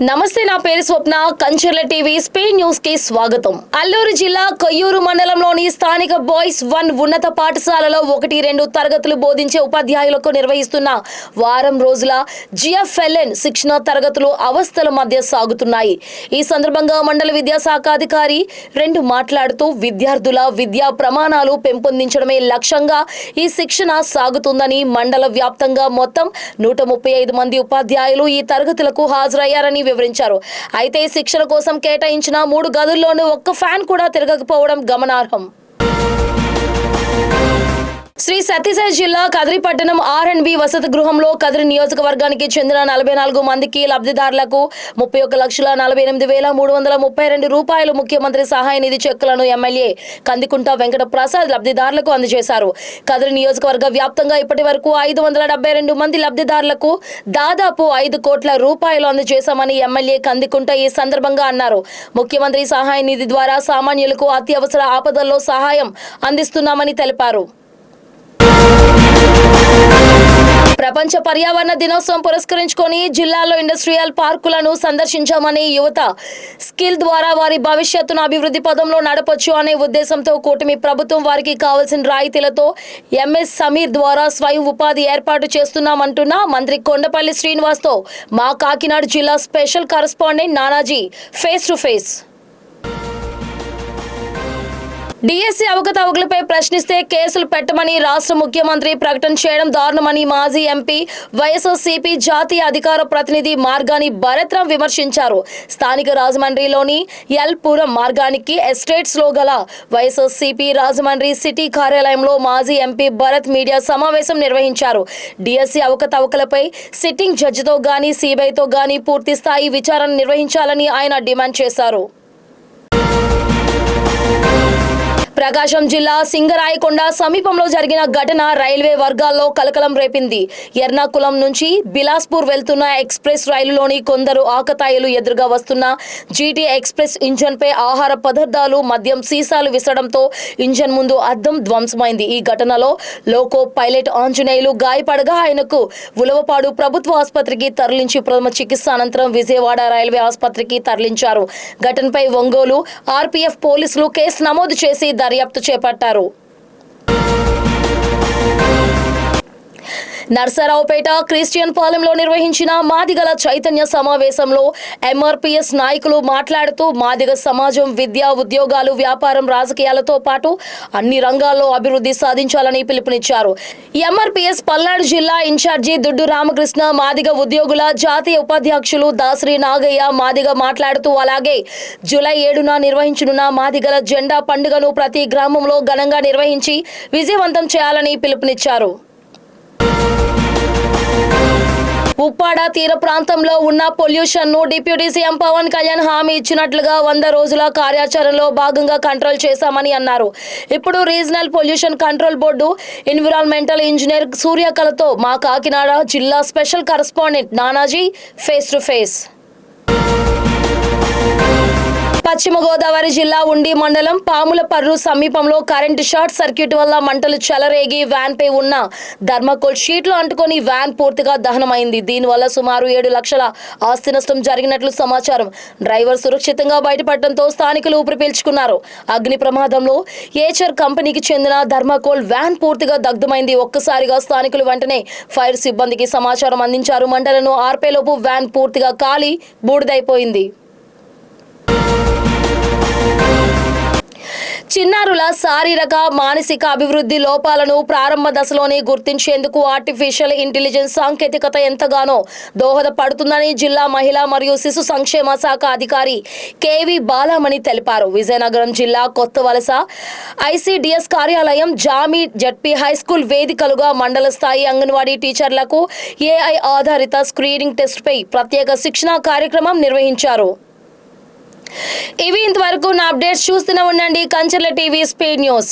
నమస్తే, నా పేరు స్వప్న. కంచర్ల టీవీ స్పీడ్ న్యూస్ కి స్వాగతం. అల్లూరు జిల్లా కొయ్యూరు మండలంలోని స్థానిక బాయ్స్ 1 ఉన్నత పాఠశాలలో 1-2 తరగతులు బోధించే ఉపాధ్యాయులకు నిర్వహిస్తున్న వారం రోజుల జిఎఫ్ఎల్ఎన్ శిక్షణ తరగతులు అవస్థల మధ్య సాగుతున్నాయి. ఈ సందర్భంగా మండల విద్యాశాఖ అధికారి మాట్లాడుతూ విద్యార్థుల విద్యా ప్రమాణాలు పెంపొందించడమే లక్ష్యంగా ఈ శిక్షణ సాగుతుందని, మండల వ్యాప్తంగా మొత్తం 135 మంది ఉపాధ్యాయులు ఈ తరగతులకు హాజరయ్యారని వివరించారు. అయితే శిక్షణ కోసం కేటాయించిన 3 గదుల్లోనూ ఒక్క ఫ్యాన్ కూడా తిరగకపోవడం గమనార్హం. శ్రీ సత్యసాయి జిల్లా కదిరి పట్టణం R&B వసతి గృహంలో కదిరి నియోజకవర్గానికి చెందిన 44 మందికి లబ్ధిదారులకు 31,48,332 రూపాయలు ముఖ్యమంత్రి సహాయ నిధి చెక్కులను ఎమ్మెల్యే కందికుంట వెంకట ప్రసాద్ లబ్ధిదారులకు అందజేశారు. కదిరి నియోజకవర్గ వ్యాప్తంగా ఇప్పటి వరకు 572 మంది లబ్ధిదారులకు దాదాపు 5 కోట్ల రూపాయలు అందజేశామని ఎమ్మెల్యే కందికుంట ఈ సందర్భంగా అన్నారు. ముఖ్యమంత్రి సహాయ నిధి ద్వారా సామాన్యులకు అత్యవసర ఆపదల్లో సహాయం అందిస్తున్నామని తెలిపారు. ప్రపంచ పర్యావరణ దినోత్సవం పురస్కరించుకొని జిల్లాలో ఇండస్ట్రియల్ పార్కులను సందర్శించామని, యువత స్కిల్ ద్వారా వారి భవిష్యత్తును అభివృద్ధి పదంలో నడపొచ్చు అనే ఉద్దేశంతో కూటమి ప్రభుత్వం వారికి కావాల్సిన రాయితీలతో ఎంఎస్ సమీర్ ద్వారా స్వయం ఉపాధి ఏర్పాటు చేస్తున్నామంటున్న మంత్రి కొండపల్లి శ్రీనివాస్తో మా కాకినాడ జిల్లా special correspondent Nanaji face to face. DSC అవకతవకలపై ప్రశ్నిస్తే కేసులు పెట్టమని రాష్ట్ర ముఖ్యమంత్రి ప్రకటన చేయడం దారుణమని మాజీ ఎంపీ వైఎస్ఆర్సీపీ జాతీయ అధికార ప్రతినిధి మార్గాని భరత్రాం విమర్శించారు. స్థానిక రాజమండ్రిలోని ఎల్పురం మార్గానికి ఎస్టేట్స్ లో గల వైఎస్ఆర్సీపీ రాజమండ్రి సిటీ కార్యాలయంలో మాజీ ఎంపీ భరత్ మీడియా సమావేశం నిర్వహించారు. డిఎస్సి అవకతవకలపై సిట్టింగ్ జడ్జితో గానీ సిబిఐతో గానీ పూర్తి స్థాయి విచారణ నిర్వహించాలని ఆయన డిమాండ్ చేశారు. ప్రకాశం జిల్లా సింగరాయకొండ సమీపంలో జరిగిన ఘటన రైల్వే వర్గాల్లో కలకలం రేపింది. ఎర్నాకుళం నుంచి బిలాస్పూర్ వెళ్తున్న ఎక్స్ప్రెస్ రైలులోని కొందరు ఆకతాయిలు ఎదురుగా వస్తున్న జీటీ ఎక్స్ప్రెస్ ఇంజన్ పై ఆహార పదార్థాలు, మద్యం సీసాలు విసరడంతో ఇంజన్ ముందు అద్దం ధ్వంసమైంది. ఈ ఘటనలో లోకో పైలట్ ఆంజనేయులు గాయపడగా ఆయనకు ఉలవపాడు ప్రభుత్వ ఆసుపత్రికి తరలించి ప్రథమ చికిత్స అనంతరం విజయవాడ రైల్వే ఆసుపత్రికి తరలించారు. ఘటనపై ఒంగోలు ఆర్పీఎఫ్ పోలీసులు కేసు నమోదు చేసి దర్యాప్తు చేపట్టారు. నర్సరావుపేట క్రిస్టియన్ పాలెంలో నిర్వహించిన మాదిగల చైతన్య సమావేశంలో ఎంఆర్పీఎస్ నాయకులు మాట్లాడుతూ మాదిగ సమాజం విద్య, ఉద్యోగాలు, వ్యాపారం, రాజకీయాలతో పాటు అన్ని రంగాల్లో అభివృద్ధి సాధించాలని పిలుపునిచ్చారు. ఎంఆర్పీఎస్ పల్నాడు జిల్లా ఇన్ఛార్జి దుడ్డు రామకృష్ణ, మాదిగ ఉద్యోగుల జాతీయ ఉపాధ్యక్షులు దాసరి నాగయ్య మాదిగ మాట్లాడుతూ అలాగే జూలై 7న నిర్వహించనున్న మాదిగల జెండా పండుగను ప్రతి గ్రామంలో ఘనంగా నిర్వహించి విజయవంతం చేయాలని పిలుపునిచ్చారు. ఉప్పాడ తీర ప్రాంతంలో ఉన్న పొల్యూషన్ ను డిప్యూటీ సీఎం పవన్ కళ్యాణ్ హామీ ఇచ్చినట్లుగా 100 రోజుల కార్యాచరణలో భాగంగా కంట్రోల్ చేశామని అన్నారు. ఇప్పుడు regional pollution control board environmental engineer సూర్యకళతో మా కాకినాడ జిల్లా special correspondent Nanaji face to face. Paschima Godavari జిల్లా ఉండి మండలం పాములపర్రు సమీపంలో కరెంటు షార్ట్ సర్క్యూట్ వల్ల మంటలు చెలరేగి వ్యాన్ పై ఉన్న థర్మాకోల్ షీట్లు అంటుకొని వ్యాన్ పూర్తిగా దహనమైంది. దీనివల్ల సుమారు 7 లక్షల ఆస్తి నష్టం జరిగినట్లు సమాచారం. డ్రైవర్ సురక్షితంగా బయటపడడంతో స్థానికులు ఊపిరి పీల్చుకున్నారు. అగ్ని ప్రమాదంలో ఏచర్ కంపెనీకి చెందిన థర్మాకోల్ వ్యాన్ పూర్తిగా దగ్ధమైంది. ఒక్కసారిగా స్థానికులు వెంటనే ఫైర్ సిబ్బందికి సమాచారం అందించారు. మంటలను ఆర్పేలోపు వ్యాన్ పూర్తిగా కాలి బూడిదైపోయింది. చిన్నారుల శారీరక, మానసిక అభివృద్ధి లోపాలను ప్రారంభ దశలోనే గుర్తించేందుకు ఆర్టిఫిషియల్ ఇంటెలిజెన్స్ సాంకేతికత ఎంతగానో దోహదపడుతుందని జిల్లా మహిళా మరియు శిశు సంక్షేమ శాఖ అధికారి కేవి బాలామణి తెలిపారు. విజయనగరం జిల్లా కొత్తవలస ఐసిడిఎస్ కార్యాలయం, జామీ జడ్పీ హైస్కూల్ వేదికలుగా మండల స్థాయి అంగన్వాడీ టీచర్లకు ఏఐ ఆధారిత స్క్రీనింగ్ టెస్ట్పై ప్రత్యేక శిక్షణా కార్యక్రమం నిర్వహించారు. ఇవి ఇంతవరకు నా అప్డేట్స్. చూస్తూనే ఉండండి కంచర్ల టీవీ స్పీడ్ న్యూస్.